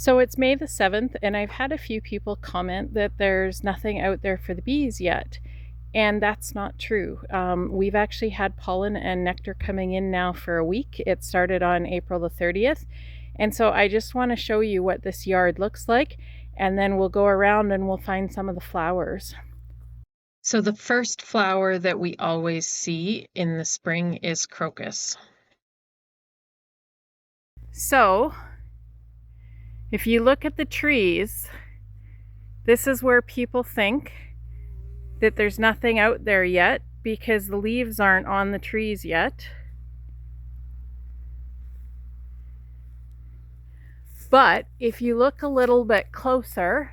So it's May the 7th, and I've had a few people comment that there's nothing out there for the bees yet. And that's not true. We've actually had pollen and nectar coming in now for a week. It started on April the 30th. And so I just want to show you what this yard looks like, and then we'll go around and we'll find some of the flowers. So the first flower that we always see in the spring is crocus. So if you look at the trees, this is where people think that there's nothing out there yet because the leaves aren't on the trees yet. But if you look a little bit closer,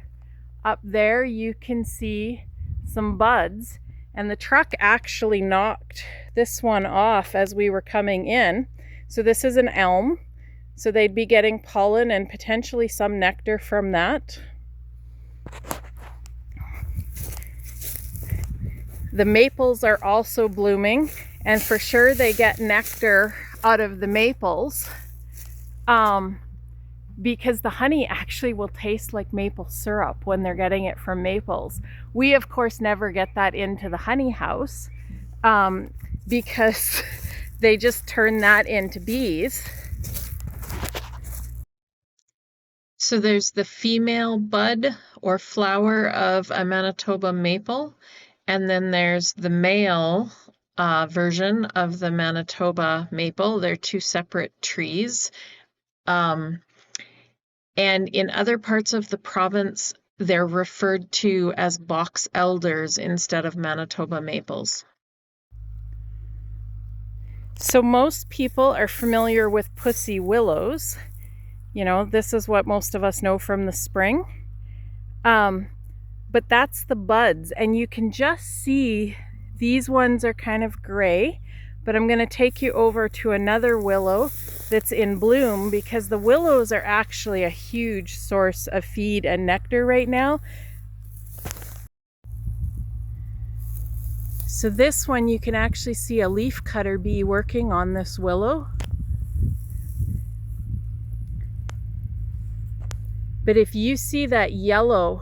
up there you can see some buds, and the truck actually knocked this one off as we were coming in. So this is an elm, so they'd be getting pollen and potentially some nectar from that. The maples are also blooming, and for sure they get nectar out of the maples because the honey actually will taste like maple syrup when they're getting it from maples. We of course never get that into the honey house because they just turn that into bees. So there's the female bud or flower of a Manitoba maple, and then there's the male version of the Manitoba maple. They're two separate trees. And in other parts of the province, they're referred to as box elders instead of Manitoba maples. So most people are familiar with pussy willows. You know, this is what most of us know from the spring. But that's the buds, and you can just see these ones are kind of gray, but I'm going to take you over to another willow that's in bloom because the willows are actually a huge source of feed and nectar right now. So this one, you can actually see a leaf cutter bee working on this willow. But if you see that yellow,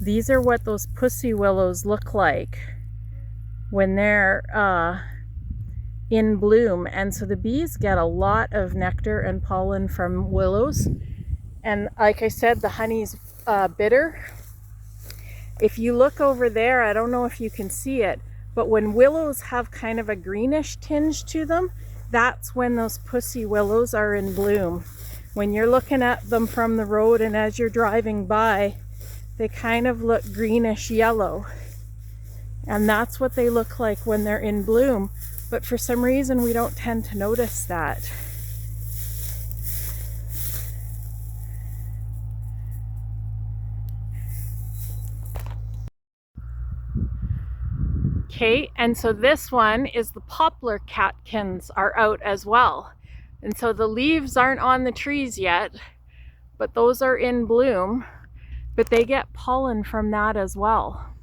these are what those pussy willows look like when they're in bloom. And so the bees get a lot of nectar and pollen from willows. And like I said, the honey's bitter. If you look over there, I don't know if you can see it, but when willows have kind of a greenish tinge to them, that's when those pussy willows are in bloom. When you're looking at them from the road and as you're driving by, they kind of look greenish yellow. And that's what they look like when they're in bloom. But for some reason, we don't tend to notice that. Okay, and so this one is the poplar catkins are out as well. And so the leaves aren't on the trees yet, but those are in bloom, but they get pollen from that as well.